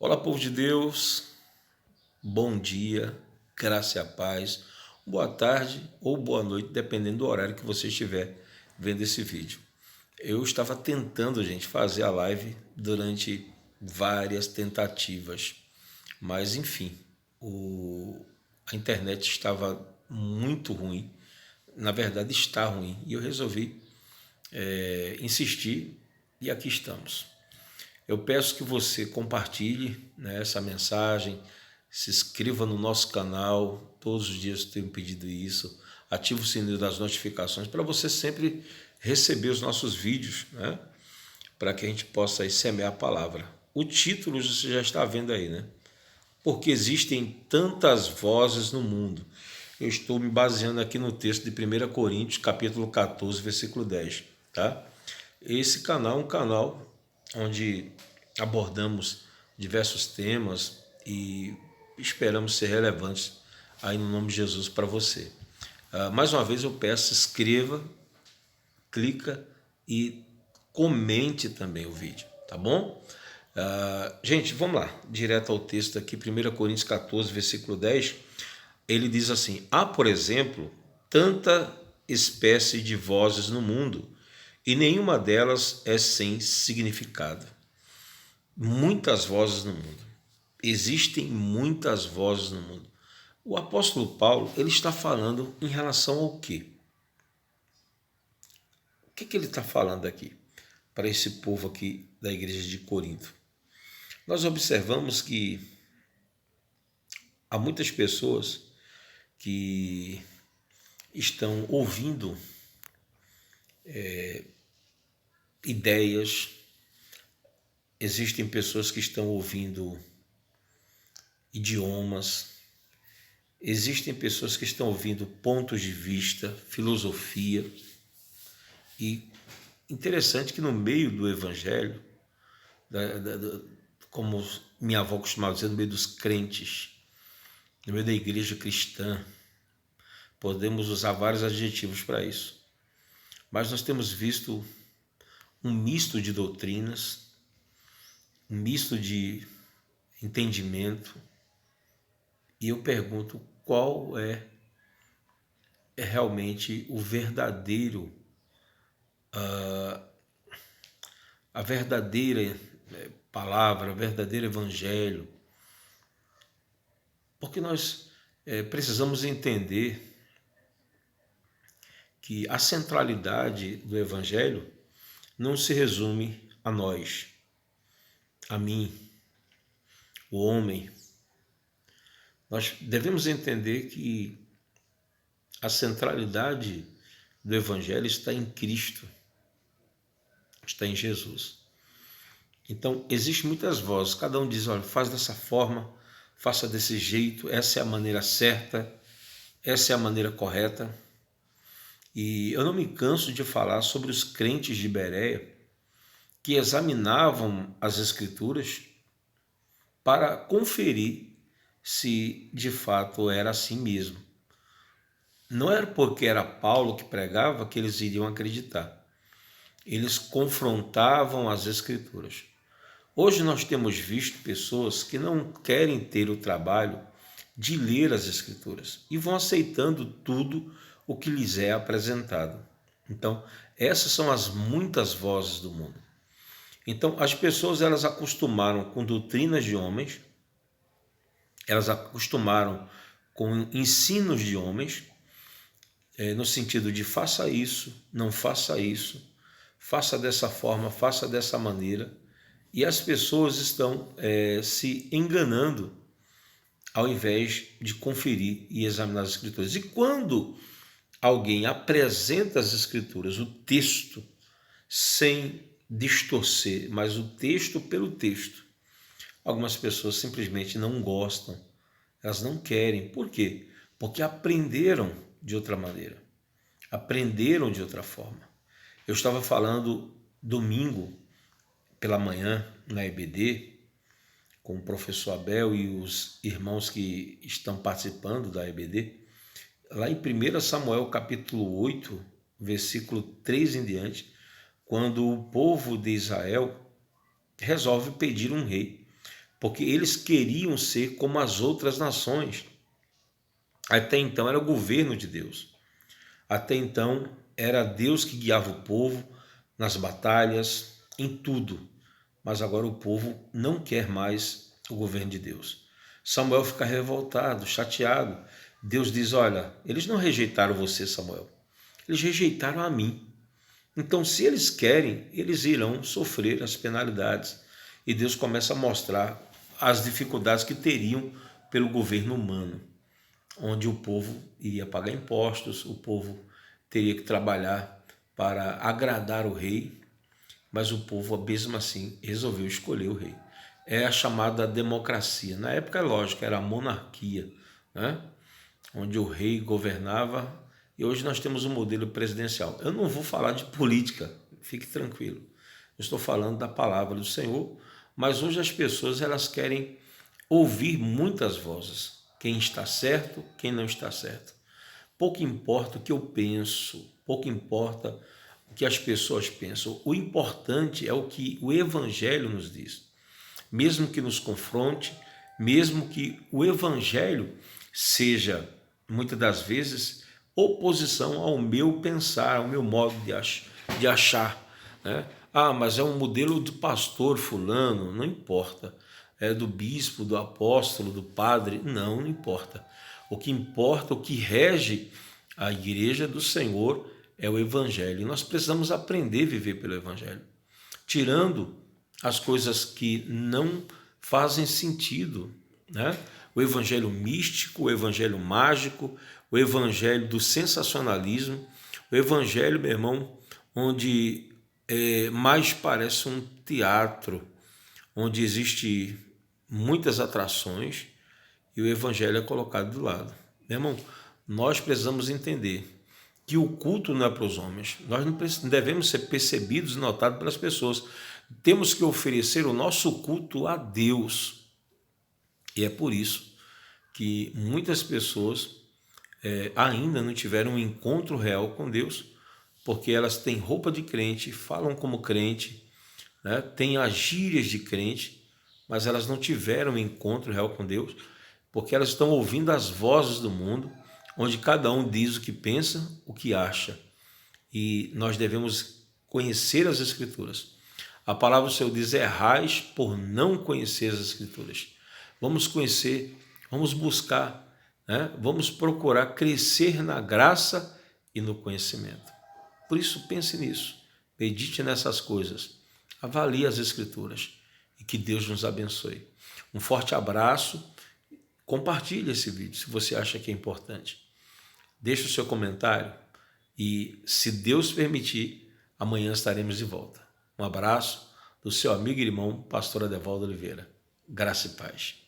Olá, povo de Deus, bom dia, graça e a paz, boa tarde ou boa noite, dependendo do horário que você estiver vendo esse vídeo. Eu estava tentando, gente, fazer a live durante várias tentativas, mas enfim, a internet estava muito ruim, na verdade está ruim, e eu resolvi insistir e aqui estamos. Eu peço que você compartilhe, né, essa mensagem, se inscreva no nosso canal, todos os dias eu tenho pedido isso, ative o sininho das notificações para você sempre receber os nossos vídeos, né, para que a gente possa aí semear a palavra. O título você já está vendo aí, né? Porque existem tantas vozes no mundo. Eu estou me baseando aqui no texto de 1 Coríntios, capítulo 14, versículo 10, tá? Esse canal é um canal onde abordamos diversos temas e esperamos ser relevantes aí no nome de Jesus para você. Mais uma vez eu peço, escreva, clica e comente também o vídeo, tá bom? Gente, vamos lá, direto ao texto aqui, 1 Coríntios 14, versículo 10, ele diz assim: há, por exemplo, tanta espécie de vozes no mundo, e nenhuma delas é sem significado. Muitas vozes no mundo. Existem muitas vozes no mundo. O apóstolo Paulo, ele está falando em relação ao quê? O que ele está falando aqui para esse povo aqui da igreja de Corinto? Nós observamos que há muitas pessoas que estão ouvindo ideias, existem pessoas que estão ouvindo idiomas, existem pessoas que estão ouvindo pontos de vista, filosofia. E interessante que no meio do evangelho, como minha avó costumava dizer, no meio dos crentes, no meio da igreja cristã, podemos usar vários adjetivos para isso. Mas nós temos visto um misto de doutrinas, um misto de entendimento, e eu pergunto qual é realmente o verdadeiro, a verdadeira palavra, o verdadeiro evangelho. Porque nós precisamos entender que a centralidade do evangelho não se resume a nós, a mim, o homem. Nós devemos entender que a centralidade do evangelho está em Cristo, está em Jesus. Então, existem muitas vozes, cada um diz, olha, faz dessa forma, faça desse jeito, essa é a maneira certa, essa é a maneira correta. E eu não me canso de falar sobre os crentes de Bereia que examinavam as Escrituras para conferir se de fato era assim mesmo. Não era porque era Paulo que pregava que eles iriam acreditar. Eles confrontavam as Escrituras. Hoje nós temos visto pessoas que não querem ter o trabalho de ler as Escrituras e vão aceitando tudo o que lhes é apresentado. Então, essas são as muitas vozes do mundo. Então, as pessoas elas acostumaram com doutrinas de homens, elas acostumaram com ensinos de homens, no sentido de faça isso, não faça isso, faça dessa forma, faça dessa maneira, e as pessoas estão se enganando ao invés de conferir e examinar as Escrituras. E quando alguém apresenta as Escrituras, o texto, sem distorcer, mas o texto pelo texto, algumas pessoas simplesmente não gostam, elas não querem. Por quê? Porque aprenderam de outra maneira, aprenderam de outra forma. Eu estava falando domingo pela manhã na EBD, com o professor Abel e os irmãos que estão participando da EBD, lá em 1 Samuel capítulo 8, versículo 3 em diante, quando o povo de Israel resolve pedir um rei, porque eles queriam ser como as outras nações. Até então era o governo de Deus. Até então era Deus que guiava o povo nas batalhas, em tudo. Mas agora o povo não quer mais o governo de Deus. Samuel fica revoltado, chateado. Deus diz: olha, eles não rejeitaram você, Samuel. Eles rejeitaram a mim. Então, se eles querem, eles irão sofrer as penalidades. E Deus começa a mostrar as dificuldades que teriam pelo governo humano, onde o povo iria pagar impostos, o povo teria que trabalhar para agradar o rei, mas o povo, mesmo assim, resolveu escolher o rei. É a chamada democracia. Na época, é lógico, era a monarquia, né? Onde o rei governava, e hoje nós temos um modelo presidencial. Eu não vou falar de política, fique tranquilo. Eu estou falando da palavra do Senhor, mas hoje as pessoas elas querem ouvir muitas vozes. Quem está certo, quem não está certo. Pouco importa o que eu penso, pouco importa o que as pessoas pensam. O importante é o que o Evangelho nos diz. Mesmo que nos confronte, mesmo que o Evangelho seja, muitas das vezes, oposição ao meu pensar, ao meu modo de achar, né? Ah, mas é um modelo do pastor fulano, não importa. É do bispo, do apóstolo, do padre, não importa. O que importa, o que rege a igreja do Senhor é o Evangelho. E nós precisamos aprender a viver pelo Evangelho, tirando as coisas que não fazem sentido, né? O evangelho místico, o evangelho mágico, o evangelho do sensacionalismo, o evangelho, meu irmão, onde mais parece um teatro, onde existe muitas atrações e o evangelho é colocado do lado. Meu irmão, nós precisamos entender que o culto não é para os homens. Nós não devemos ser percebidos e notados pelas pessoas. Temos que oferecer o nosso culto a Deus. E é por isso que muitas pessoas ainda não tiveram um encontro real com Deus, porque elas têm roupa de crente, falam como crente, né? Têm as gírias de crente, mas elas não tiveram um encontro real com Deus, porque elas estão ouvindo as vozes do mundo, onde cada um diz o que pensa, o que acha. E nós devemos conhecer as Escrituras. A palavra do Senhor diz: errais por não conhecer as Escrituras. Vamos conhecer, vamos buscar, né? Vamos procurar crescer na graça e no conhecimento. Por isso, pense nisso, medite nessas coisas, avalie as Escrituras e que Deus nos abençoe. Um forte abraço, compartilhe esse vídeo se você acha que é importante. Deixe o seu comentário e, se Deus permitir, amanhã estaremos de volta. Um abraço do seu amigo e irmão, pastor Adevaldo Oliveira. Graça e paz.